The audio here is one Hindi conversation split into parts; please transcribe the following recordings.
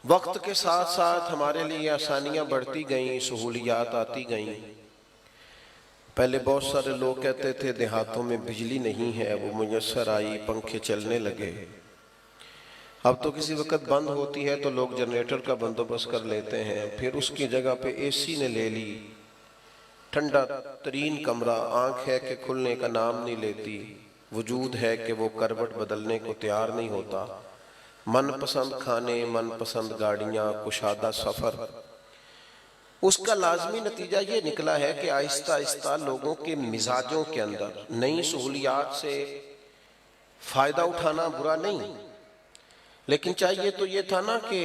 वक्त के साथ साथ हमारे लिए आसानियां बढ़ती गईं, सहूलियात आती गईं। पहले बहुत सारे लोग कहते थे देहातों में बिजली नहीं है, वो मुयस्सर आई, पंखे चलने लगे। अब तो किसी वक्त बंद होती है तो लोग जनरेटर का बंदोबस्त कर लेते हैं, फिर उसकी जगह पे एसी ने ले ली। ठंडा तरीन कमरा, आंख है कि खुलने का नाम नहीं लेती, वजूद है कि वो करवट बदलने को तैयार नहीं होता। मनपसंद खाने, मनपसंद गाड़ियां, कुशादा सफर। उसका लाजमी नतीजा ये निकला है कि आहिस्ता आहिस्ता लोगों के मिजाजों के अंदर नई सहूलियात से फायदा उठाना बुरा नहीं, लेकिन चाहिए तो ये था ना कि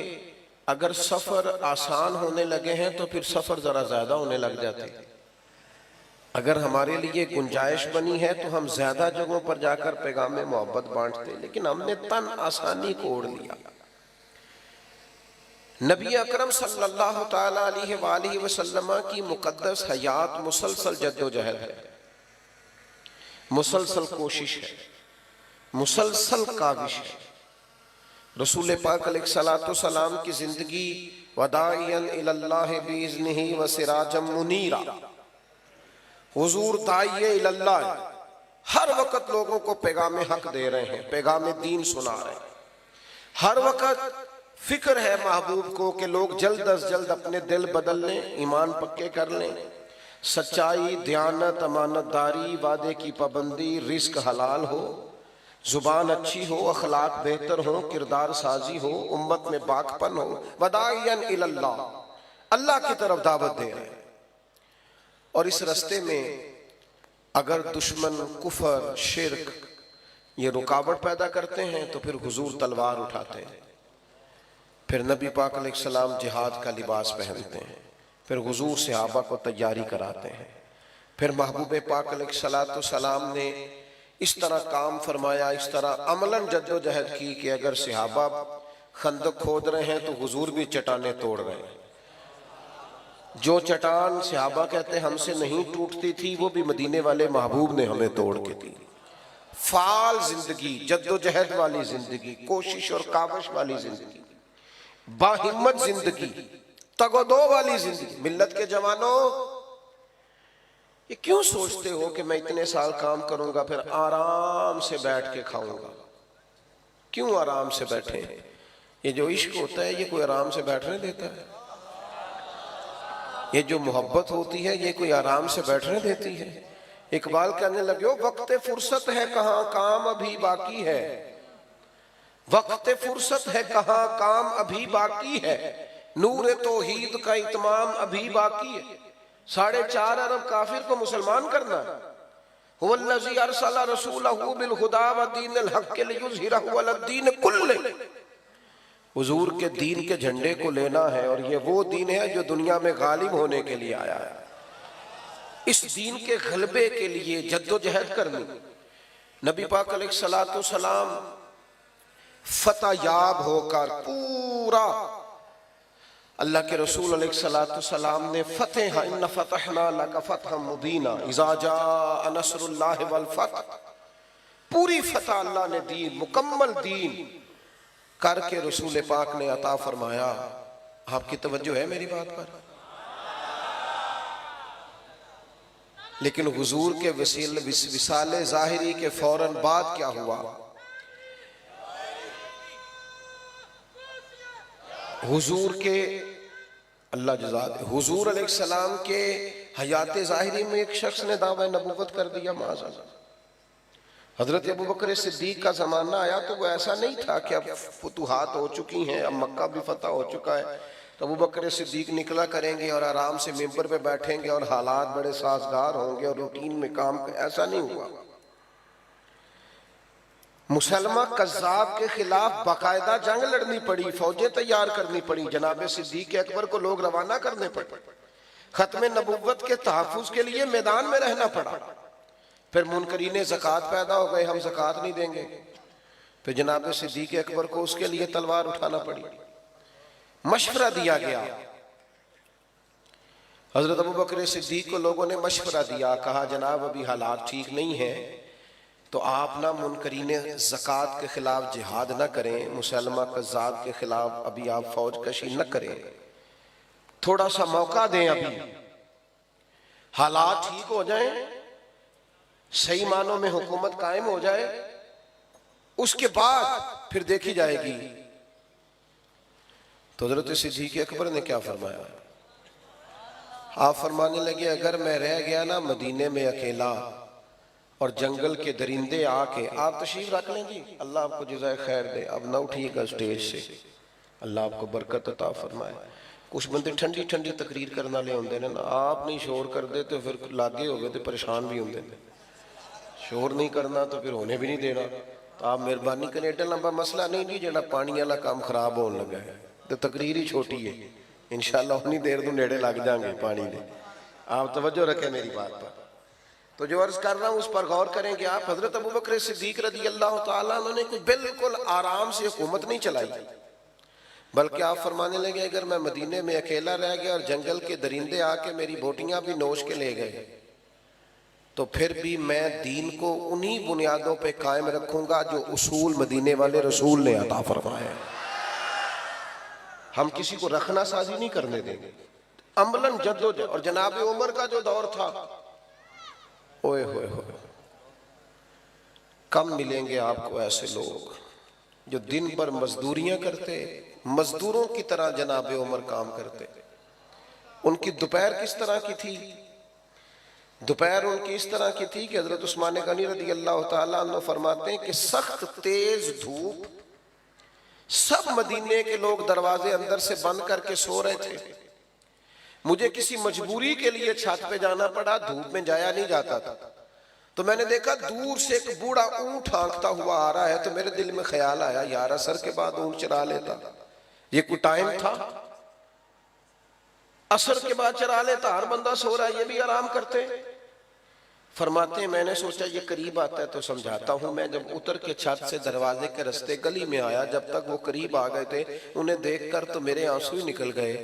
अगर सफर आसान होने लगे हैं तो फिर सफर जरा ज्यादा होने लग जाते। अगर हमारे लिए गुंजाइश बनी है तो हम ज्यादा जगहों पर जाकर पैगाम मोहब्बत बांटते, लेकिन हमने तन आसानी को ओढ़ लिया। नबी अकरम सल्लल्लाहु ताला अलैहि वसल्लम की मुकद्दस हयात मुसलसल जद्दोजहद है, मुसलसल कोशिश है, मुसलसल काविश है। रसूल पाक अलैहिस्सलातु सलाम की जिंदगी वदाइयन इलल्लाह बिइज़्निही व सिराजम मुनीरा, हुजूर दाइये इलल्लाह, हर वक्त लोगों को पैगाम हक दे रहे हैं, पैगाम दीन सुना रहे हैं। हर वक्त फिक्र है महबूब को कि लोग जल्द अज जल्द अपने दिल बदल लें, ईमान पक्के कर लें, सच्चाई, दयानत, अमानतदारी, वादे की पाबंदी, रिस्क हलाल हो, जुबान अच्छी हो, अखलाक बेहतर हो, किरदार साजी हो, उम्मत में बाकपन हो। वदाइयन इलल्लाह, अल्लाह की तरफ दावत दे रहे हैं। और इस रास्ते में अगर दुश्मन, कुफर, शिर्क ये रुकावट पैदा करते हैं तो फिर हुजूर तलवार उठाते हैं, फिर नबी पाक अलैहिस्सलाम जिहाद का लिबास पहनते हैं, फिर हुजूर सहाबा को तैयारी कराते हैं। फिर महबूब पाक अलैहिस्सलाम ने इस तरह काम फरमाया, इस तरह अमलन जद्दोजहद की कि अगर सहाबा खंदक खोद रहे हैं तो हुजूर भी चट्टाने तोड़ रहे हैं। जो चट्टान सहाबा कहते हमसे नहीं टूटती थी, वो भी मदीने वाले महबूब ने हमें तोड़ के दी। फाल जिंदगी, जद्दोजहद वाली जिंदगी, कोशिश और काविश वाली जिंदगी, बाहिम्मत जिंदगी, तगोदो वाली जिंदगी। मिल्लत के जवानों, ये क्यों सोचते हो कि मैं इतने साल काम करूंगा फिर आराम से बैठ के खाऊंगा? क्यों आराम से बैठे? ये जो इश्क होता है ये कोई आराम से बैठने देता है? ये जो मोहब्बत होती है ये कोई आराम से बैठने देती है? इकबाल कहने लगे हो, वक्त फुर्सत है कहाँ, काम अभी बाकी है। वक्त फुर्सत है कहाँ, काम अभी बाकी है। नूर तौहीद का इत्माम अभी बाकी है। 4.5 अरब काफिर को मुसलमान करना। हुवल्लज़ी अरसला रसूलहू बिल हुदा व दीनिल हक़ लियुज़हिरहू अलद्दीन कुल्लिही। हुजूर के दीन के झंडे को लेना है और ये वो दीन है जो दुनिया में गालिब होने के लिए आया है। इस दीन के गलबे के लिए जद्दोजहद करनी। नबी पाक अलैहिस्सलातु सलाम फतह याब होकर पूरा, अल्लाह के रसूल अलैहिस्सलातु सलाम ने फतह, इन्ना फतहना लका फतहम मुबीना इज़ा जाअ नस्रुल्लाहि वल फतह, पूरी फतह अल्लाह ने दी, मुकम्मल दीन करके रसूल पाक ने अता फरमाया। आपकी तवज्जो है मेरी बात पर? लेकिन हुजूर के विसाले ज़ाहिरी के फौरन बाद क्या हुआ? हुजूर के अल्लाह जज़ात, हुजूर अलैहिस्सलाम के हयात ज़ाहिरी में एक शख्स ने दावा नबूवत कर दिया। माज़अल्लाह, हजरत अबू बकर सिद्दीक का जमाना आया तो वो ऐसा नहीं था कि अब फतूहात हो चुकी हैं, अब मक्का भी फतह हो चुका है तो अबू बकर सिद्दीक निकला करेंगे और आराम से मिंबर पे बैठेंगे और हालात बड़े साजगार होंगे और रूटीन में काम, ऐसा नहीं हुआ। मुसलमा कज़्ज़ाब के खिलाफ बाकायदा जंग लड़नी पड़ी, फौजें तैयार करनी पड़ी, जनाब सिद्दीक अकबर को लोग रवाना करने पड़े, खत्म नबुव्वत के तहफ़्फ़ुज़ के लिए मैदान में रहना पड़ा। फिर मुनकरीन ज़कात पैदा हो गए, हम ज़कात नहीं देंगे। फिर जनाब सिद्दीक अकबर को उसके लिए तलवार उठाना पड़ी। मशवरा दिया गया, हजरत अबू बकर सिद्दीक को लोगों ने मशवरा दिया, कहा जनाब अभी हालात ठीक नहीं है तो आप ना मुनकरीन ज़कात के खिलाफ जिहाद न करें, मुसलमा कज़्ज़ाब के खिलाफ अभी आप फौज कशी न करें, थोड़ा सा मौका दें, अभी हालात ठीक हो जाएं, सही मानों में हुकूमत कायम हो जाए, उसके बाद फिर देखी जाएगी। तो हज़रत सिद्दीक़ अकबर ने क्या फरमाया? आप फरमाने लगे, अगर मैं रह गया ना मदीने में अकेला और जंगल के दरिंदे आके, आप तशरीफ रख लें जी, अल्लाह आपको जज़ाए खैर दे, अब ना उठिएगा स्टेज से, अल्लाह आपको बरकत अता फरमाए। कुछ बंदे ठंडी ठंडी तकरीर करने वाले होंगे ना, आप नहीं शोर कर दे तो फिर लागे हो गए तो परेशान भी होंगे, शोर नहीं करना तो फिर होने भी नहीं देना। तो आप मेहरबानी करें, एडा लंबा मसला नहीं जी जो पानी वाला काम खराब होने लगा है, तो तकरीर ही छोटी है, इंशाअल्लाह उतनी देर तो नेड़े लग जाएंगे पानी दे। आप तवज्जो रखें मेरी बात पर। तो जो अर्ज कर रहा हूँ उस पर गौर करें कि आप हजरत अबू बकर सिद्दीक रज़ी अल्लाह तआला अन्हु ने बिल्कुल आराम से हुकूमत नहीं चलाई, बल्कि आप फरमाने लगे, अगर मैं मदीने में अकेला रह गया और जंगल के दरिंदे आके मेरी बोटियां भी नोच के ले गए, तो फिर भी मैं दीन को उन्हीं बुनियादों पे कायम रखूंगा जो उसूल मदीने वाले रसूल ने अता फरमाए। हम किसी को रखना साजी नहीं करने देंगे, अमलन जद्दोजहद। और जनाब उमर का जो दौर था, ओए होए होए, कम मिलेंगे आपको ऐसे लोग जो दिन भर मजदूरियां करते, मजदूरों की तरह जनाब उमर काम करते। उनकी दोपहर किस तरह की थी? दोपहर उनकी इस तरह की थी कि हजरत उस्मान गनी रज़ी अल्लाह तआला अन्हु फरमाते हैं कि सख्त तेज धूप, सब मदीने के लोग दरवाजे अंदर से बंद करके सो रहे थे। मुझे किसी मजबूरी के लिए छत पे जाना पड़ा, धूप में जाया नहीं जाता था। तो मैंने देखा दूर से एक बूढ़ा ऊंट हाँकता हुआ आ रहा है, तो मेरे दिल में ख्याल आया, यार असर के बाद ऊंट चरा लेता, ये कोई टाइम था, असर के बाद चरा लेता, हर बंदा सो रहा है, ये भी आराम करते। फरमाते हैं मैंने सोचा ये करीब आता है तो समझाता हूँ। मैं जब उतर के छत से दरवाजे के रास्ते गली में आया, जब तक वो करीब आ गए थे, उन्हें देखकर तो मेरे आंसू ही निकल गए।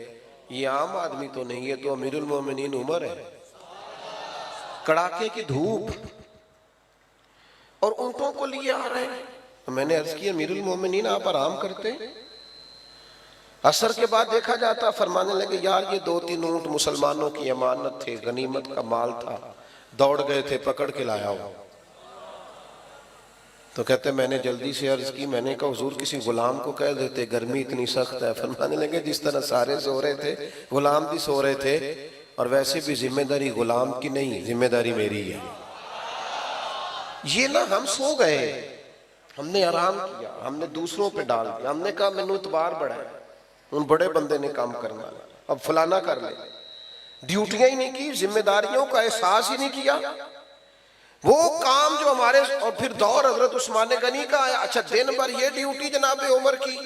ये आम आदमी तो नहीं है, तो अमीरुल मोमिनीन उमर है, कड़ाके की धूप और ऊंटों को लिए आ रहे हैं। तो मैंने अर्ज किया, अमीरुल मोमिनीन आप आराम करते? असर के बाद देखा जाता। फरमाने लगे, यार ये 2-3 ऊंट मुसलमानों की अमानत थे, गनीमत का माल था, दौड़ गए थे, पकड़ के लाया हो। तो कहते मैंने जल्दी से अर्ज की, मैंने कहा हुजूर किसी गुलाम को कह देते, गर्मी इतनी सख्त है। फरमाने लगे, जिस तरह सारे सो रहे थे, गुलाम भी सो रहे थे, और वैसे भी जिम्मेदारी गुलाम की नहीं, जिम्मेदारी मेरी है। ये ना हम सो गए, हमने आराम किया, हमने दूसरों पे डाल दिया, हमने कहा मैनू इतबार बड़ा है, उन बड़े बंदे ने काम करना, अब फलाना कर ले, ड्यूटियां ही नहीं की, जिम्मेदारियों का एहसास ही नहीं किया। वो काम जो हमारे, और फिर दौर हजरत उस्मान गनी का आया, अच्छा दिन भर ये ड्यूटी जनाब उमर की,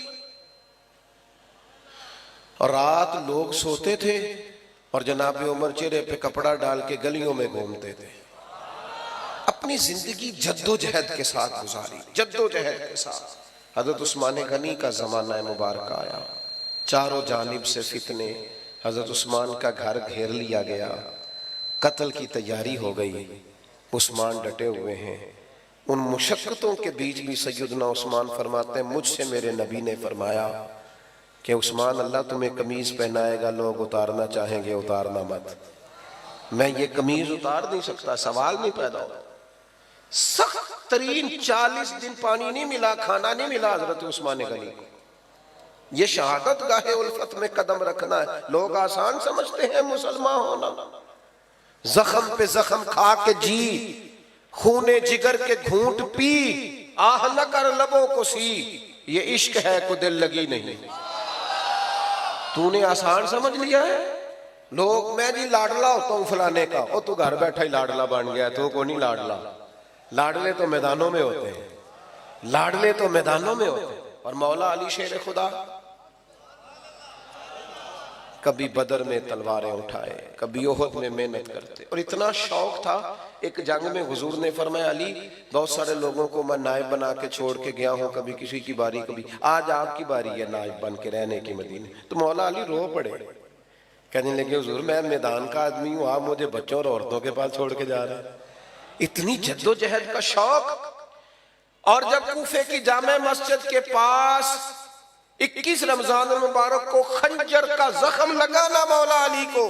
और रात लोग सोते थे और जनाब उमर चेहरे पे कपड़ा डाल के गलियों में घूमते थे। अपनी जिंदगी जद्दोजहद के साथ गुजारी, जद्दोजहद के साथ। हजरत उस्मान गनी का जमाना मुबारक आया, चारों जानिब से फितने, हजरत उस्मान का घर घेर लिया गया, कत्ल की तैयारी हो गई, उस्मान डटे हुए हैं। उन मुशक्कतों के बीच भी सैयदना उस्मान फरमाते हैं, मुझसे मेरे नबी ने फरमाया कि उस्मान अल्लाह तुम्हें कमीज पहनाएगा, लोग उतारना चाहेंगे, उतारना मत। मैं ये कमीज उतार नहीं सकता, सवाल नहीं पैदा हो। सख्त तरीन 40 दिन पानी नहीं मिला, खाना नहीं मिला हजरत उस्मान गनी को। ये शहादत गाहे उल्फत में कदम रखना है। लोग आसान समझते हैं मुसलमान होना, जख्म पे जख्म खा के जी, खूने जिगर के घूंट पी, आह न कर लबों को सी, ये इश्क है को दिल लगी नहीं। तूने आसान समझ लिया है। लोग मैं जी लाडला होता हूं फलाने का, ओ तू घर बैठा ही लाडला बन गया, तो को नहीं लाडला। लाडले तो मैदानों में होते हैं, लाडले तो मैदानों में होते हैं। और मौला अली शेर खुदा कभी बदर में तलवारें उठाए, कभी ओहद में मेहनत करते, और इतना शौक था। एक जंग में हुजूर ने फरमाया, अली बहुत सारे लोगों को मैं नायब बना के छोड़ के गया हूँ, कभी किसी की बारी, कभी आज आपकी बारी है नायब बन के रहने की मदीने। तो मौला अली रो पड़े, कहने लगे हुजूर मैं मैदान का आदमी हूँ, आप मुझे बच्चों और औरतों के पास छोड़ के जा रहे हैं। इतनी जद्दोजहद का शौक। और जब कूफे की जामे मस्जिद के पास 21 रमजान मुबारक को खंजर का जख्म लगाना मौला अली को,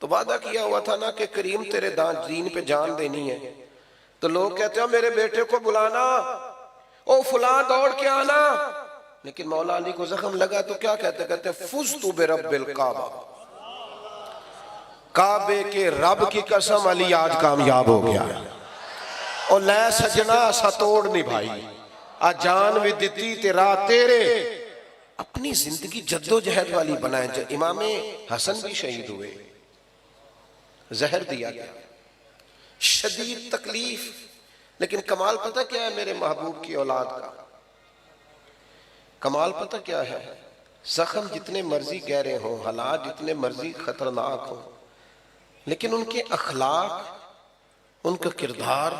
तो वादा किया हुआ था ना कि करीम तेरे दीन पे जान देनी है। तो लोग कहते हो मेरे बेटे को बुलाना, ओ फुला दौड़ के आना, लेकिन मौला अली को जख्म लगा तो क्या कहते, कहते फुज़्तु बिरब्बिल काबा, काबे के रब की कसम अली आज कामयाब हो गया। और लै सजना सतोड़ निभाई आ जान भी दिती तेरा तेरे, अपनी जिंदगी जद्दोजहद वाली बनाए। इमाम हसन भी शहीद हुए, जहर दिया गया, शदीद तकलीफ, लेकिन कमाल पता क्या है मेरे महबूब की औलाद का, कमाल पता क्या है, जख्म जितने मर्जी गहरे हों, हालात जितने मर्जी खतरनाक हों, लेकिन उनके अखलाक, उनका किरदार,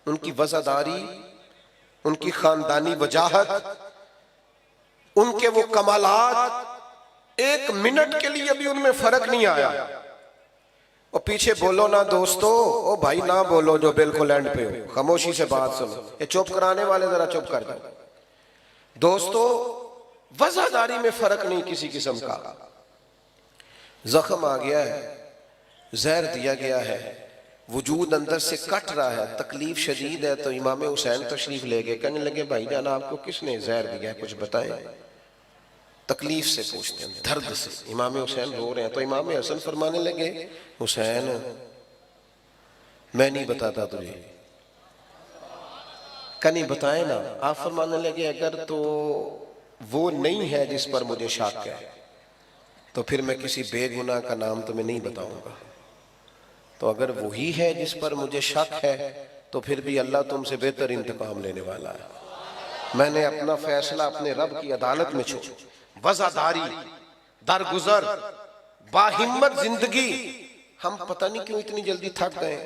उनकी वज़ादारी, उनकी खानदानी वजाहत, उनके वो कमालात, एक मिनट के लिए भी उनमें फर्क नहीं आया। और पीछे बोलो ना दोस्तों, ओ भाई ना बोलो जो बिल्कुल एंड पे हो, खामोशी से बात सुनो, ये चुप कराने वाले जरा चुप कर जाओ। दोस्तों वज़ादारी में फर्क नहीं किसी किस्म का, जख्म आ गया है, जहर दिया गया है, वजूद अंदर से कट रहा है, तकलीफ शदीद है। तो इमाम हुसैन तशरीफ ले गए, कहने लगे भाई जाना आपको किसने जहर दिया है, कुछ बताएं। तकलीफ से पूछते हैं, दर्द से। इमाम हुसैन रो रहे हैं, तो इमाम हसन फरमाने लगे हुसैन मैं नहीं बताता तुझे, कहीं बताए ना। आप फरमाने लगे अगर तो वो नहीं है जिस पर मुझे शक है तो फिर मैं किसी बेगुनाह का नाम तुम्हें नहीं बताऊंगा, तो अगर वही है जिस पर मुझे शक है तो फिर भी अल्लाह तुमसे बेहतर इंतकाम लेने वाला है। मैंने अपना फैसला अपने रब की अदालत में छोड़ा। वज़ादारी, दरगुजर, बाहिम्मत जिंदगी, हम पता नहीं क्यों इतनी जल्दी थक गए।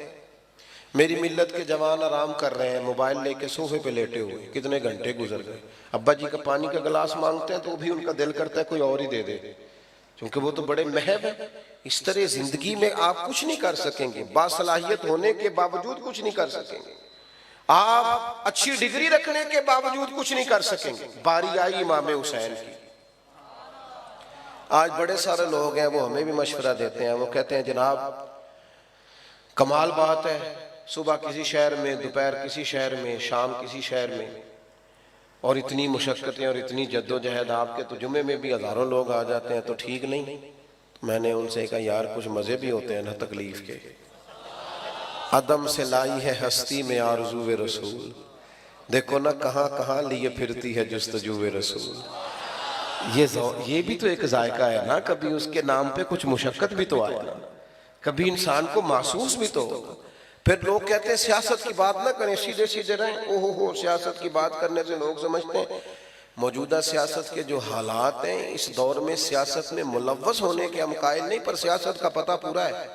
मेरी मिल्लत के जवान आराम कर रहे हैं, मोबाइल लेके सोफे पे लेटे हुए, कितने घंटे गुजर गए। अब्बा जी का पानी का गिलास मांगते हैं तो भी उनका दिल करता है कोई और ही दे दे, क्योंकि वो तो बड़े महब है। इस तरह जिंदगी में आप कुछ नहीं कर सकेंगे, बासलाहियत होने के बावजूद कुछ नहीं कर सकेंगे, आप अच्छी डिग्री रखने के बावजूद कुछ नहीं कर सकेंगे। बारी आई इमाम हुसैन की। आज बड़े सारे लोग हैं वो हमें भी मशवरा देते हैं, वो कहते हैं जनाब कमाल बात है, सुबह किसी शहर में, दोपहर किसी शहर में, शाम किसी शहर में, और इतनी मुशक्कतें और इतनी जद्दोजहद, आपके तो जुमे में भी हजारों लोग आ जाते हैं, तो ठीक नहीं। तो मैंने उनसे कहा यार कुछ मजे भी होते हैं ना तकलीफ के। अदम से लाई है हस्ती में आरज़ूए रसूल, देखो ना कहाँ कहाँ लिए फिरती है जुस्तजूए रसूल। ये भी तो एक जायका है ना, कभी उसके नाम पे कुछ मुशक्कत भी तो आए ना, कभी इंसान को महसूस भी तो होगा। फिर लोग कहते हैं सियासत की बात ना करें, सीधे सीधे रहें। ओहो हो, सियासत की बात करने से लोग समझते हैं मौजूदा सियासत के जो हालात हैं इस दौर में सियासत में मुलव्वस होने के हम कायल नहीं, पर सियासत का पता पूरा है,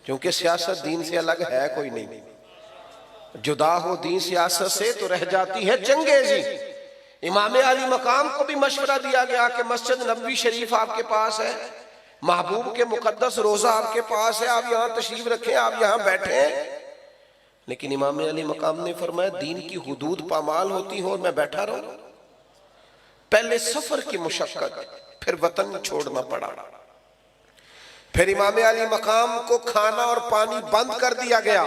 क्योंकि सियासत दीन से अलग है कोई नहीं। जुदा हो दीन सियासत से तो रह जाती है चंगेजी। इमाम अली मकाम को भी मशवरा दिया गया कि मस्जिद नबवी शरीफ आपके पास है, महबूब के मुकद्दस रोजा आपके पास है, आप यहाँ तशरीफ रखें, आप यहाँ बैठे। लेकिन इमाम अली मकाम ने फरमाया दीन की हुदूद पामाल होती हो और मैं बैठा रहूं। पहले सफर की मुशक्कत, फिर वतन छोड़ना पड़ा, फिर इमाम अली मकाम को खाना और पानी बंद कर दिया गया,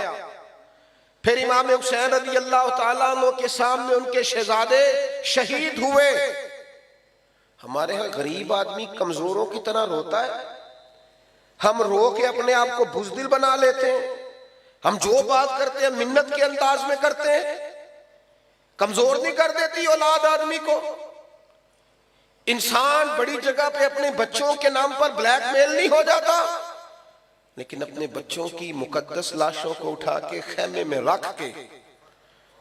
फिर इमाम हुसैन रज़ी अल्लाह तआला अन्हु के सामने उनके शहजादे शहीद हुए। हमारे यहाँ गरीब आदमी कमजोरों की तरह रोता है, हम रो के अपने आप को बुज़दिल बना लेते हैं, हम जो बात करते हैं मिन्नत के अंदाज में करते हैं। कमजोर नहीं कर देती औलाद आदमी को। इंसान बड़ी जगह पे अपने बच्चों के नाम पर ब्लैकमेल नहीं हो जाता, लेकिन अपने बच्चों की मुकद्दस लाशों को उठा के खेमे में रख के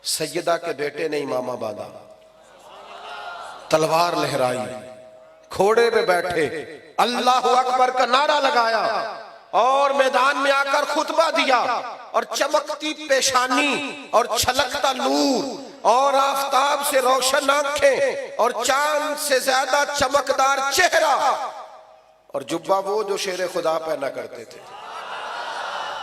सैयदा के बेटे ने इमामा बांधा, तलवार लहराई, घोड़े पे बैठे अल्लाह अकबर का नारा लगाया और मैदान में आकर खुतबा दिया, और चमकती पेशानी और छलकता नूर और आफताब से रोशन आंखें और चांद से ज्यादा चमकदार चेहरा और जुब्बा वो जो शेर खुदा पहना करते थे।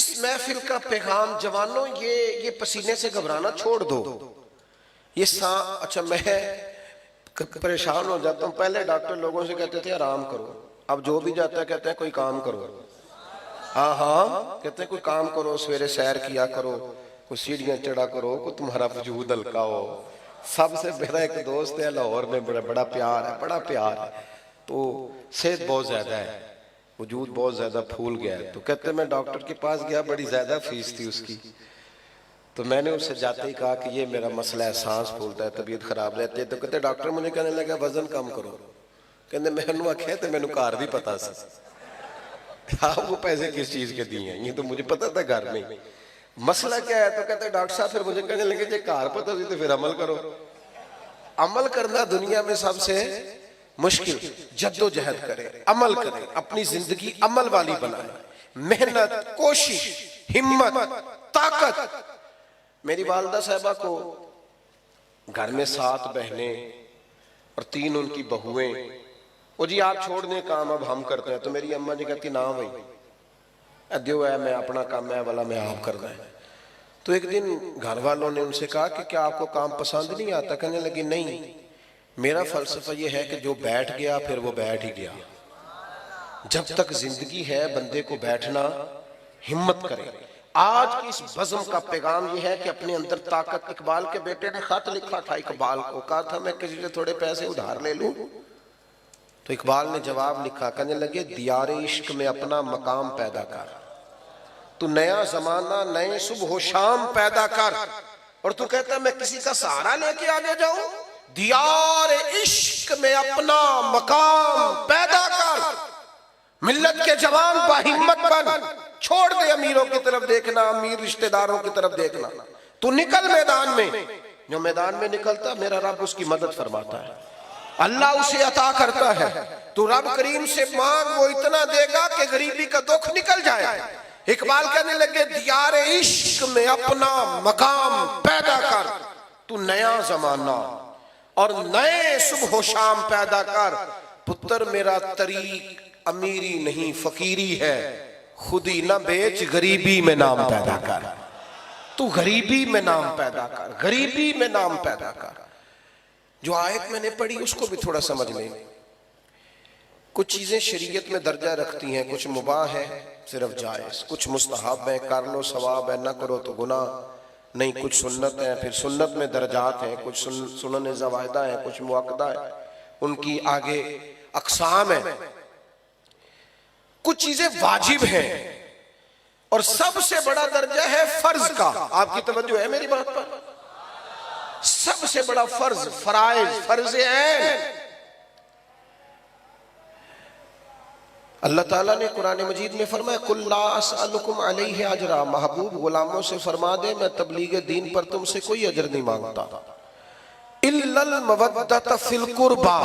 इस महफिल का पैगाम जवानों, ये पसीने से घबराना छोड़ दो। ये अच्छा, मैं परेशान हो जाता हूँ। पहले डॉक्टर लोगों से कहते थे आराम करो, अब जो भी जाता है कहते हैं कोई काम करो। हाँ हाँ, कहते हैं कोई काम करो, सवेरे सैर किया करो, कोई सीढ़ियाँ चढ़ा करो, कोई तुम्हारा वजूद हल्का हो। सबसे मेरा एक दोस्त है लाहौर में, बड़ा प्यार है, बड़ा प्यार है, तो सेहत बहुत ज्यादा है, वजूद बहुत ज्यादा फूल गया है। तो कहते मैं डॉक्टर के पास गया, बड़ी ज्यादा फीस थी उसकी, तो मैंने उससे जाते ही कहा कि ये मेरा मसला है, सांस फूलता है, तबीयत खराब रहती है। तो कहते डॉक्टर मुझे कहने लगा वजन कम करो। कहते मैंने आख्या तो मैंने घर भी पता सी, हाँ वो पैसे किस चीज के दिए हैं, ये तो मुझे पता था घर में। मसला क्या है? तो कहते डॉक्टर साहब फिर मुझे कहने लगे घर पता सी तो फिर अमल करो। अमल करना दुनिया में सबसे मुश्किल, जद्दोजहद करें, अमल करें, अपनी जिंदगी अमल वाली बनाए, मेहनत, कोशिश, हिम्मत, ताकत। मेरी वालदा साहबा को घर में 7 बहनें और 3 उनकी बहुएं। वो जी आप छोड़ दें काम, अब हम करते हैं। तो मेरी अम्मा जी कहती ना भाई, अद्यो है, मैं अपना काम है वाला, मैं आप करना है। तो एक दिन घर वालों ने उनसे कहा कि क्या आपको काम पसंद नहीं आता? कहने लगी नहीं, मेरा फलसफा ये है कि जो बैठ गया फिर वो बैठ ही गया। जब तक जिंदगी है बंदे को बैठना, हिम्मत करे। आज की इस बज़म का पैगाम यह है कि अपने अंदर ताकत। इकबाल के बेटे ने खत लिखा था इकबाल को, कहा था मैं किसी से थोड़े पैसे उधार ले लूं। तो इकबाल ने जवाब लिखा, कहने लगे दियारे इश्क में अपना मकाम पैदा कर, तू नया जमाना नए सुबह शाम पैदा कर। और तू कहता मैं किसी का सहारा लेके आगे जाऊं? दियार इश्क में अपना मकाम पैदा कर, मिल्लत के जवान बाहिम्मत बन, छोड़ दे अमीरों की तरफ देखना, अमीर रिश्तेदारों की तरफ देखना। तू निकल मैदान में। जो मैदान में निकलता मेरा रब उसकी मदद फरमाता है, अल्लाह उसे अता करता है। तू रब करीम से मांग, वो इतना देगा कि गरीबी का दुख निकल जाए। इकबाल कहने लगे दियार इश्क में अपना मकाम पैदा कर, तू नया जमाना और नए सुबह शाम पैदा कर। पुत्र मेरा तरीक अमीरी नहीं फकीरी है, खुदी ना बेच गरीबी में नाम पैदा कर। तू गरीबी में नाम पैदा कर, गरीबी में नाम पैदा कर। जो आयत मैंने पढ़ी उसको भी थोड़ा समझ लें। कुछ चीजें शरीयत में दर्जा रखती हैं, कुछ मुबाह है सिर्फ जायज, कुछ मुस्तहब है कर लो सवाब है, ना करो तो गुनाह नहीं, कुछ सुन्नत है, फिर सुन्नत में दर्जात हैं, कुछ सुनन ज़वायदा है, कुछ मुअक्कदा है, उनकी आगे अक़साम है। कुछ चीजें वाजिब हैं और सबसे बड़ा दर्जा है फर्ज का। आपकी तवज्जो है मेरी बात पर? सबसे बड़ा फर्ज, फराइज, फर्ज ऐन। अल्लाह ताला ने कुरान मजीद में फरमाया कुल ला असअलुकुम अलैहि अजरा, महबूब गुलामों से फरमा दे मैं तबलीग दीन पर तुमसे कोई अजर नहीं मांगता, इल्लल मवद्दत फिल कुर्बा,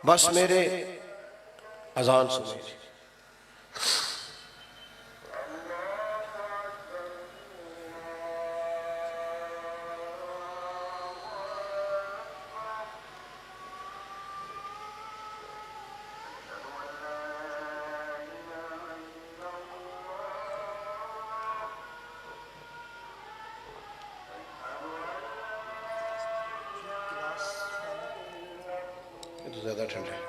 बस मेरे अजान सुनिए। तो ज्यादा ठंडा है।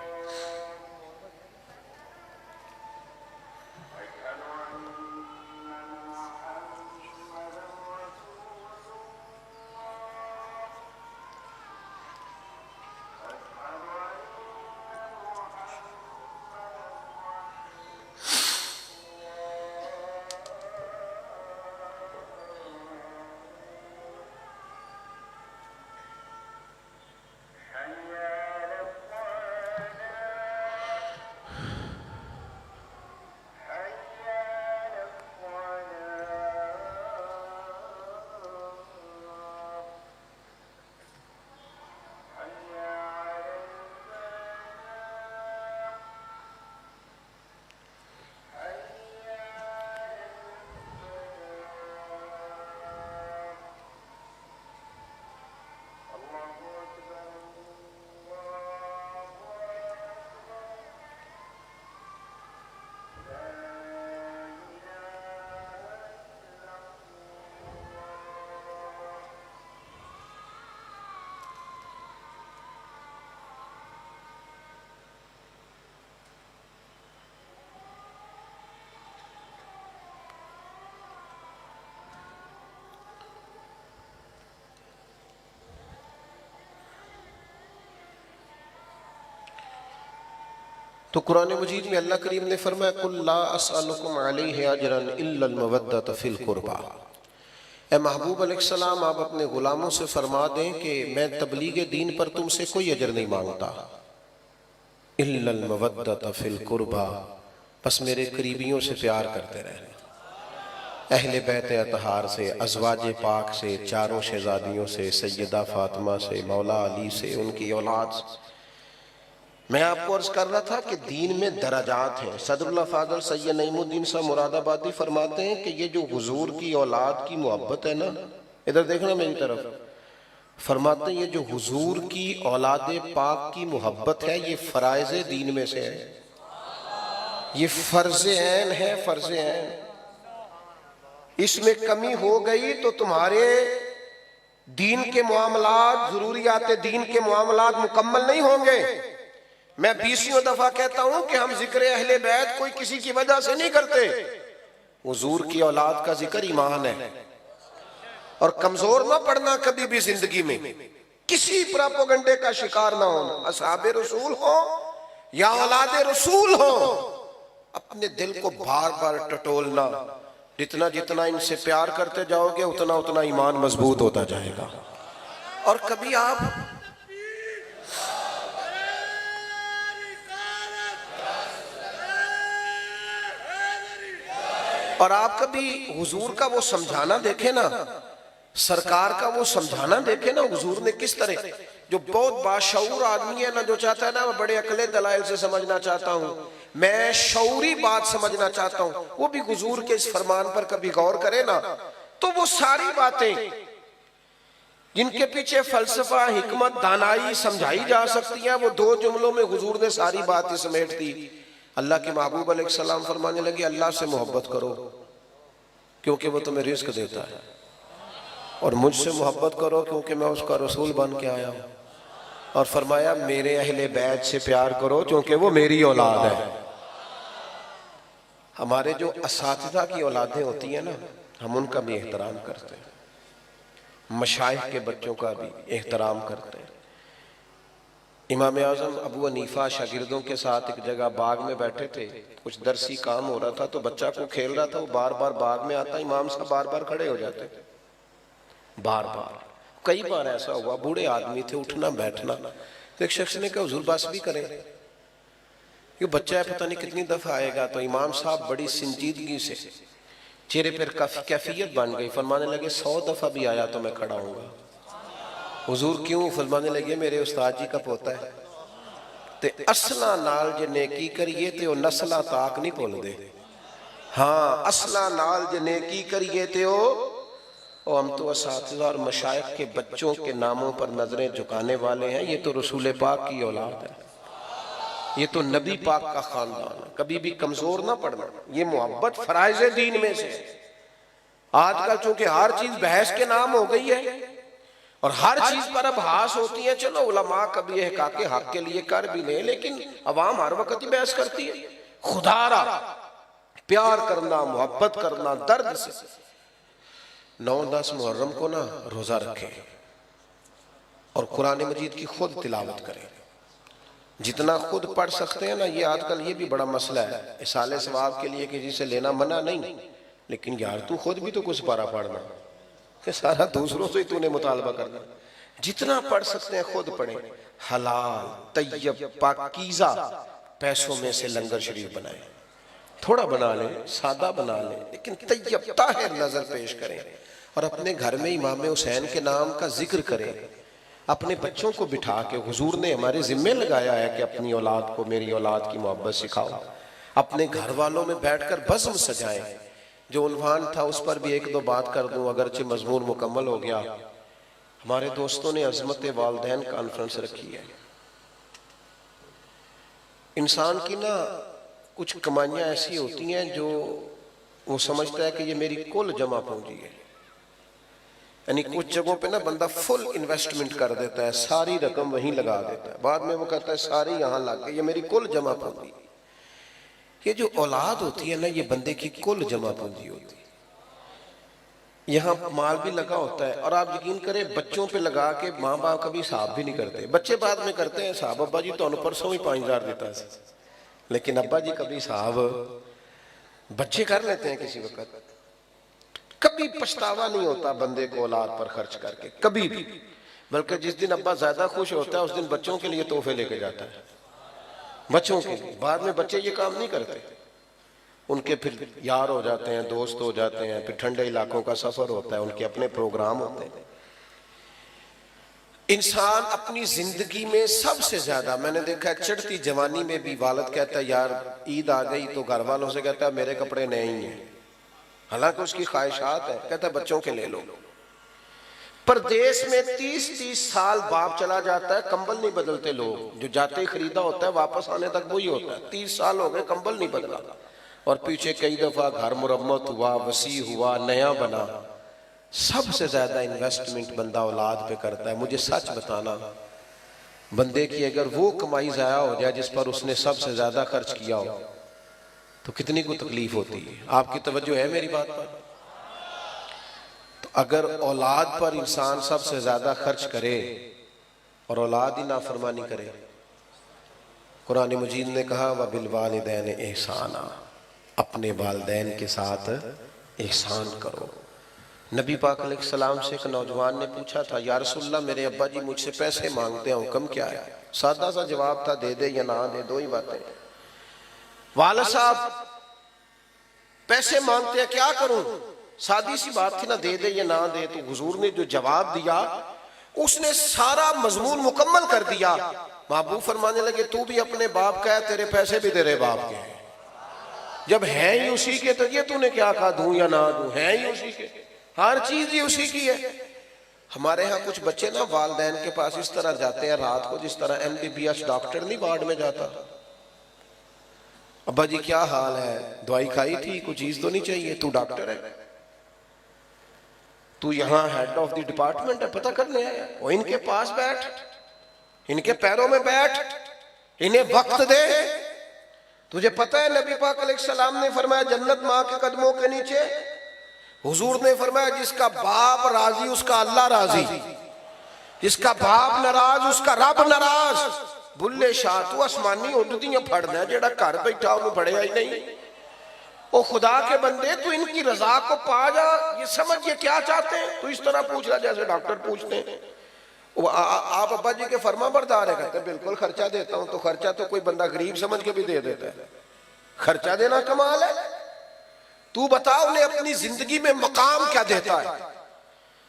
तो कुरान मजीद में अल्लाह करीम ने फरमाया कुल ला असअलुकुम अलैहि अजरन इल्लल मवद्दत फिल कुर्बा। ए महबूब अलैहिस्सलाम, आप अपने गुलामों से फरमा दें कि मैं तबलीग दीन पर तुमसे कोई अजर नहीं मांगता, इल्लल मवद्दत फिल कुर्बा, बस मेरे करीबियों से प्यार करते रहना, अहले बैत अतहार से, अज़वाज पाक से, चारों शहजादियों से, सैयदा फातिमा से, मौला अली से, उनकी औलाद से। मैं आपको अर्ज कर रहा था कि दीन में दराजात हैं। सदरुल्लाह फाज़ल सैयद नईमुद्दीन साहब मुरादाबादी फरमाते हैं कि ये जो हुजूर की औलाद की मोहब्बत है ना, इधर देखना मेरी तरफ, फरमाते हैं ये जो हुजूर की औलाद पाक की मोहब्बत है ये फराइज दीन में से है, ये फर्ज ऐन है, फर्ज ऐन। इसमें कमी हो गई तो तुम्हारे दीन के मामलात, जरूरियात दीन के मामलात मुकम्मल नहीं होंगे। मैं 20वीं दफा कहता हूं कि हम जिक्र अहले बैत कोई किसी की वजह से नहीं करते। हुजूर की औलाद का जिक्र ईमान है। और कमजोर ना पड़ना कभी भी जिंदगी में, किसी प्रोपेगेंडे का शिकार ना होना। असहाबे रसूल हो या औलाद रसूल हो, अपने दिल को बार बार टटोलना। जितना जितना इनसे प्यार करते जाओगे उतना उतना ईमान मजबूत होता जाएगा। और कभी आप कभी हुजूर का वो समझाना देखे ना, सरकार का वो समझाना देखे ना, हुजूर ने किस तरह, जो बहुत बाशऊर आदमी है ना, जो चाहता है ना मैं बड़े अकले दलाइल से समझना चाहता हूं, मैं शऊरी बात समझना चाहता हूं, वो भी हुजूर के इस फरमान पर कभी गौर करे ना, तो वो सारी बातें जिनके पीछे फलसफा, हिकमत, दानाई समझाई जा सकती है, वो 2 जुमलों में हुजूर ने सारी बातें समेट दी। अल्लाह के महबूब अलैहिस्सलाम फरमाने लगे अल्लाह से मोहब्बत करो क्योंकि वो तुम्हें रिस्क देता है, और मुझसे मोहब्बत करो क्योंकि मैं उसका रसूल बन के आया हूं। और फरमाया मेरे अहले बैत से प्यार करो क्योंकि वो मेरी औलाद है। हमारे जो असातिज़ा की औलादें होती हैं ना, हम उनका भी एहतराम करते हैं, मशाइख के बच्चों का भी एहतराम करते हैं। इमाम आज़म अबू हनीफा शागिर्दों के साथ एक जगह बाग में बैठे थे, कुछ दरसी काम हो रहा था, तो बच्चा को खेल रहा था, वो बार बार बाग में आता, इमाम साहब बार बार खड़े हो जाते, बार बार। कई बार ऐसा हुआ, बूढ़े आदमी थे, उठना बैठना, तो एक शख्स ने कहा हुजूर बस भी करें, ये बच्चा है पता नहीं कितनी दफा आएगा। तो इमाम साहब बड़ी संजीदगी से, चेहरे पर काफी कैफियत बन गई, फरमाने लगे 100 दफा भी आया तो मैं खड़ा हूंगा। हुजूर क्यों? फरमाने लगे मेरे उस्ताद जी का पोता है, ते असला नाल जे नेकी करिए ते ओ नस्ला ताक नहीं भुलदे। हाँ, असला नाल जे नेकी करिए ते ओ हम तो असातिज़ा और मशाइख के बच्चों के नामों पर नजरें झुकाने वाले हैं। ये तो रसूल पाक की औलाद है, ये तो नबी पाक का खानदान है। कभी भी कमजोर ना पड़ना, ये मोहब्बत फराइज दीन में से। आजकल चूंकि हर चीज बहस के नाम हो गई है और हर चीज पर अब बहस होती है, चलो उलमा कभी यह के हक के लिए कर भी ले, लेकिन अवाम हर वक्त ही बहस करती है। खुदारा प्यार करना, मोहब्बत करना, दर्द से 9-10 मुहर्रम को ना रोजा रखें और कुरान मजीद की खुद तिलावत करें, जितना खुद पढ़ सकते हैं ना। ये आजकल ये भी बड़ा मसला है, इसाले सवाब के लिए किसी से लेना मना नहीं, लेकिन यार तू खुद भी तो कुछ पारा पढ़ना, कि सारा दूसरों से ही तूने मुतालबा करना। जितना पढ़ सकते हैं खुद पढ़ें। हलाल, तैयब, पाकीज़ा पैसों में से लंगर शरीफ बनाएं, थोड़ा बना लें, सादा बना लें, लेकिन तैयब ताहिर नजर पेश करें। और अपने घर में इमाम हुसैन के नाम का जिक्र करें। अपने बच्चों को बिठा के, हुजूर ने हमारे जिम्मे लगाया है कि अपनी औलाद को मेरी औलाद की मोहब्बत सिखाओ। अपने घर वालों में बैठकर बज़्म सजाएं। जो उन्वान था उस पर भी 1-2 बात कर दूं, अगरचे मजमून मुकम्मल हो गया। हमारे दोस्तों ने अज़मत वालिदैन कॉन्फ्रेंस रखी है। इंसान की ना कुछ कमाइयाँ ऐसी होती हैं जो वो समझता है कि ये मेरी कुल जमा पूंजी है, यानी कुछ जगहों पे ना बंदा फुल इन्वेस्टमेंट कर देता है, सारी रकम वहीं लगा देता है, बाद में वो कहता है सारी यहाँ लग गई, ये मेरी कुल जमा पूंजी। ये जो औलाद होती है ना, ये बंदे की कुल जमा पूंजी होती है। यहाँ माल भी लगा होता है, और आप यकीन करें बच्चों पे लगा के माँ बाप कभी हिसाब भी नहीं करते। बच्चे बाद में करते हैं हिसाब, अब्बा जी तो परसों ही 5000 देता है, लेकिन अब्बा जी कभी साहब बच्चे कर लेते हैं किसी वक्त, कभी पछतावा नहीं होता बंदे को औलाद पर खर्च करके, कभी भी। बल्कि जिस दिन अब्बा ज्यादा खुश होता है उस दिन बच्चों के लिए तोहफे लेके जाता है, बच्चों के लिए। बाद में बच्चे ये काम नहीं करते, उनके फिर यार हो जाते हैं, दोस्त हो जाते हैं, फिर ठंडे इलाकों का सफर होता है, उनके अपने प्रोग्राम होते हैं। इंसान अपनी जिंदगी में सबसे ज्यादा, मैंने देखा है चढ़ती जवानी में भी वालिद कहता है यार ईद आ गई तो घर वालों से कहता है मेरे कपड़े नए ही हैं, हालांकि उसकी ख्वाहिशात है, कहता है बच्चों के ले लो। परदेश में 30-30 साल बाप चला जाता है, कंबल नहीं बदलते लोग, जो जाते ही खरीदा होता है वापस आने तक वही होता है। 30 साल हो गए कंबल नहीं बदला, और पीछे कई दफा घर मुरम्मत हुआ, वसी हुआ, नया बना। सबसे ज्यादा इन्वेस्टमेंट बंदा औलाद पे करता है। मुझे सच बताना, बंदे की अगर वो कमाई जाया हो जाए जिस पर उसने सबसे ज्यादा खर्च किया हो तो कितनी को तकलीफ होती है। आपकी तवज्जो है मेरी बात पर? तो अगर औलाद पर इंसान सबसे ज्यादा खर्च करे और औलाद ही नाफरमानी करे, कुरान मजीद ने कहा व बिल वालिदैन एहसाना, अपने वालिदैन के साथ एहसान करो। नबी पाक अलैहिस्सलाम से एक नौजवान ने पूछा था, या रसूलल्लाह मेरे अब्बा जी मुझसे पैसे मांगते हैं, हुक्म क्या है? सादा सा जवाब था, दे दे या ना दे, दो ही बातें। वालिद साहब पैसे मांगते हैं, क्या करूं? सादी सी बात थी ना, दे दे या ना दे। तो हुजूर ने जो जवाब दिया उसने सारा मजमून मुकम्मल कर दिया। महबूब फरमाने लगे तू भी अपने बाप का है, तेरे पैसे भी तेरे बाप के हैं। जब है ही उसी के तो ये तूने क्या कहा दूं या ना दूं? है ही उसी के, हर चीज ही उसी की है। हमारे यहाँ कुछ बच्चे ना वालिदैन के पास इस तरह जाते हैं रात को जिस तरह MBBS डॉक्टर नहीं वार्ड में जाता। अब्बा जी क्या हाल है, दवाई खाई थी, कुछ चीज तो नहीं चाहिए? तू डॉक्टर है, तू यहाँ हेड ऑफ द डिपार्टमेंट है, पता करने आया। वो इनके पास बैठ, इनके पैरों में बैठ, इन्हें वक्त दे। तुझे पता है नबी पाक अलैहिस्सलाम ने फरमाया जन्नत माँ के कदमों के नीचे। हुजूर ने फरमाया जिसका बाप राजी उसका अल्लाह राजी, जिसका बाप नाराज उसका रब नाराज। बुल्ले शाह तू आसमानी उड़दियां फड़ना, जेड़ा घर बैठा उन्हें फड़िया ही नहीं। ओ खुदा के बंदे तू इनकी रजा को पा जा, ये समझ ये क्या चाहते हैं। तू इस तरह पूछ रहा जैसे डॉक्टर पूछते हैं। आप अब्बा जी के फर्मा बरदार है? कहते बिल्कुल खर्चा देता हूं। तो खर्चा तो कोई बंदा गरीब समझ के भी दे देता है, खर्चा देना कमाल है। तू बता उन्हें अपनी जिंदगी में मकाम क्या देता है,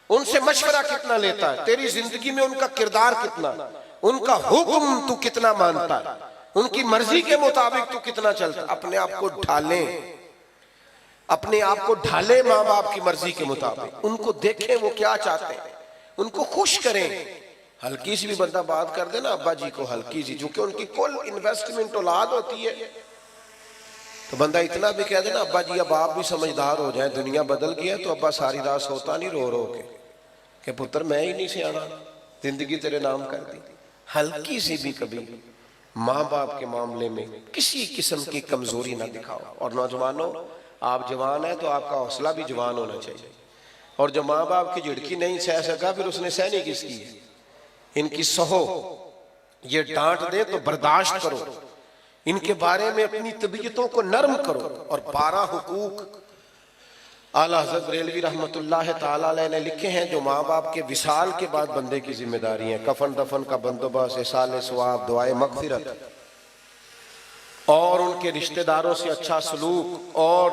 उनसे मशवरा कितना लेता है, तेरी जिंदगी में उनका किरदार कितना, उनका हुक्म तू कितना मानता है, उनकी मर्जी के मुताबिक तू कितना चलता। अपने आप को ढालें, अपने आप को ढाले माँ बाप की मर्जी के मुताबिक। उनको देखें वो क्या चाहते हैं, उनको खुश करें। हल्की सी भी बंदा बात कर दे ना अब्बा जी को, हल्की सी, जो कि उनकी कुल इन्वेस्टमेंट औलाद होती है, तो बंदा इतना भी कह दे ना अब्बा जी अब आप भी समझदार हो जाए, दुनिया बदल गई है, तो अब्बा सारी रात सोता नहीं रो रो के पुत्र मैं ही नहीं सियाना, जिंदगी तेरे नाम कर दी। हल्की सी भी कभी माँ बाप के मामले में किसी किस्म की कमजोरी ना दिखाओ। और नौजवानों, आप जवान है तो आपका हौसला भी जवान होना चाहिए। और जो माँ बाप की झिड़की नहीं सह सका फिर उसने सहनी किसकी है? इनकी सहो, ये डांट दे तो बर्दाश्त करो, इनके बारे में अपनी तबीयतों को नरम करो। और 12 हुकूक आला हज़रत बरेलवी रहमतुल्लाह ताला अलैह ने लिखे हैं जो माँ बाप के विसाल के बाद बंदे की जिम्मेदारी है। कफन दफन का बंदोबस्त, इसाले सवाब, दुआए मगफिरत, और उनके रिश्तेदारों से अच्छा सलूक, और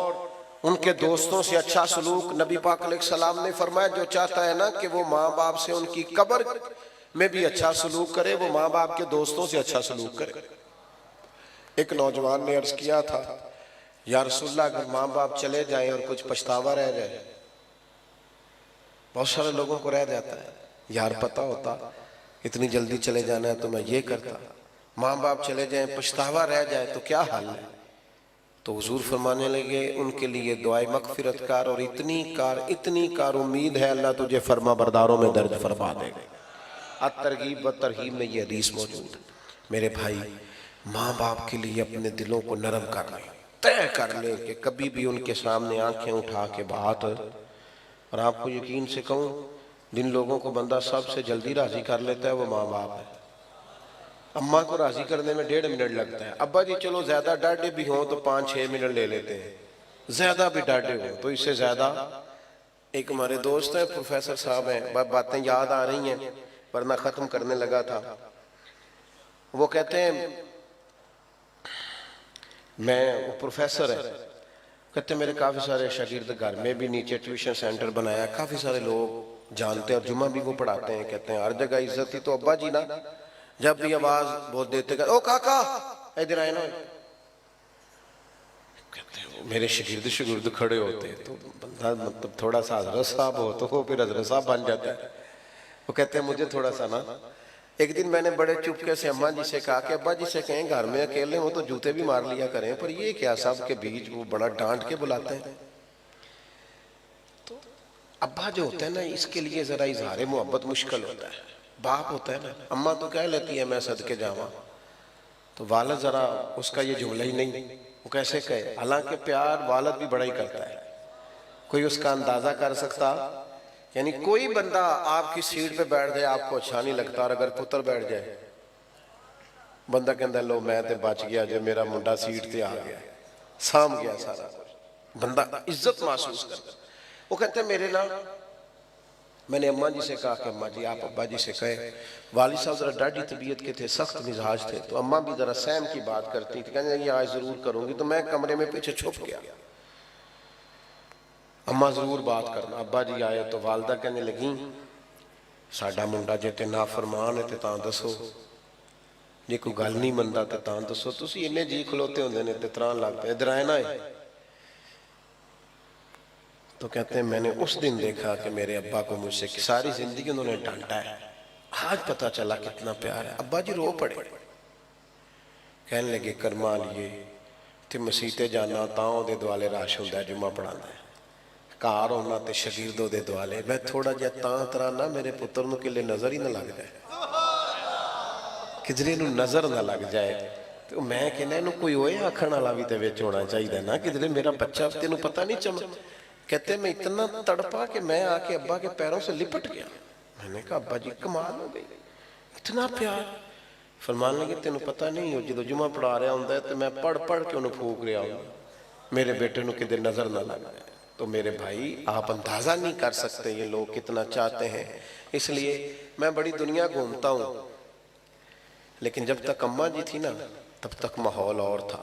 उनके दोस्तों से अच्छा सलूक। नबी पाक अलैहिस्सलाम ने फरमाया जो चाहता है ना कि वो माँ बाप से उनकी कब्र में भी अच्छा सलूक करे, वो माँ बाप के दोस्तों से अच्छा सलूक करे। एक नौजवान ने अर्ज किया था या रसूलल्लाह अगर माँ बाप चले जाएं और कुछ पछतावा रह जाए, बहुत सारे लोगों को रह जाता है, यार पता होता इतनी जल्दी चले जाना है तो मैं ये करता। माँ बाप चले जाएं पछतावा रह जाए तो क्या हाल है? तो हुजूर फरमाने लगे उनके लिए दुआए मगफिरत कार, और इतनी कार उम्मीद है अल्लाह तुझे फरमा बरदारों में दर्ज फरमा देगा। अत-तरगीब व तरहीब में ये हदीस मौजूद है। मेरे भाई, माँ बाप के लिए अपने दिलों को नरम कर लें, तय कर लें कि कभी भी उनके सामने आंखें उठा के बात। और आपको यकीन से कहूँ, जिन लोगों को बंदा सबसे जल्दी राजी कर लेता है वो माँ बाप है। अम्मा को राजी करने में 1.5 मिनट लगता है। अब्बा जी चलो ज्यादा डांटे भी हो तो 5-6 मिनट ले लेते हैं, ज्यादा भी डांटे हो तो इससे ज्यादा। एक हमारे दोस्त है प्रोफेसर साहब हैं, बातें याद आ रही हैं वरना खत्म करने लगा था। वो कहते हैं मैं, वो प्रोफेसर है, कहते मेरे काफी सारे शागिर्द घर में भी नीचे ट्यूशन सेंटर बनाया, काफी सारे लोग जानते हैं और जुम्मा भी वो पढ़ाते हैं। कहते हैं हर जगह इज्जत थी। तो अब्बा जी ना जब भी आवाज बोल देते ओ काका इधर आए ना, कहते हैं मेरे शागिर्द खड़े होते तो बंदा मतलब थोड़ा सा हजरत साहब हो तो वो फिर हजरत साहब बन जाता है। वो कहते हैं मुझे थोड़ा सा ना, एक दिन मैंने बड़े चुपके से अम्मा जी से कहा कि अब्बा जी से कहें घर में अकेले हो तो जूते भी मार लिया करें, पर ये क्या सब के बीच वो बड़ा डांट के बुलाते हैं। तो अब्बा जो होता है ना इसके लिए जरा इजहार मोहब्बत मुश्किल होता है। बाप होता है ना, अम्मा तो कह लेती है मैं सदके जावा, तो वालद जरा उसका ये जुमला ही नहीं, वो कैसे कहे। हालांकि प्यार वालद भी बड़ा ही करता है, कोई उसका अंदाजा कर सकता। यानी कोई बंदा आपकी सीट पे बैठ जाए आपको अच्छा नहीं लगता, और अगर पुत्र बैठ जाए बंदा कहता लो मैं तो बच गया जो मेरा मुंडा सीट पे आ गया, साम गया सारा कुछ, बंदा इज्जत महसूस करता। वो कहते मेरे ना, मैंने अम्मा जी से कहा कि अम्मा जी आप अब्बा जी से कहे वालिद साहब जरा डाढ़ी तबीयत के थे, सख्त मिजाज थे, तो अम्मा भी जरा सहम की बात करती थी, कहने ये आज जरूर करूंगी। तो मैं कमरे में पीछे छुप गया, अम्मा जरूर बात करना। अब्बा जी आए तो वालदा कहने लगी साडा मुंडा जे ते नाफरमान है ते तां दसो, जे कोई गल नहीं मनदा ते तां दसो, तुसीं इन्ने जी खलोते होंदे ने ते तरान लग पे, इधर आए ना। तो कहते हैं मैंने उस दिन देखा कि मेरे अब्बा को मुझसे सारी जिंदगी उन्होंने डांटा है, आज पता चला कितना प्यार है। अब्बा जी रो पड़े, कहने लगे कर्मा लिए ते मसीते जाना तां दे दुआले रश हुंदा जुम्मा पढ़ाना है, घर होना ते शागिर्द दे दुआले, मैं थोड़ा जिहा तां तराना मेरे पुत्र नूं किले नजर ही ना लग जाए, किधरे नूं नजर ना लग जाए। तो मैं कहना इहनूं कोई ओए आखण वाला भी ते विच होना चाहिए ना, किधरे मेरा बच्चा तेनूं पता नहीं चमक। कहते मैं इतना तड़पा कि मैं आके अब्बा के पैरों से लिपट गया। मैंने कहा अब्बा जी कमाल हो गई, इतना प्यार। फरमान लगे तेन पता नहीं हो जो जुम्मा पढ़ा रहा होंगे तो मैं पढ़ पढ़ के उन्हें फूक रहा हूँ, मेरे बेटे को किधर नजर ना लग जाए। तो मेरे भाई आप अंदाजा नहीं कर सकते ये लोग कितना चाहते हैं। इसलिए मैं बड़ी दुनिया घूमता हूँ, लेकिन जब तक अम्मा जी थी ना तब तक माहौल और था।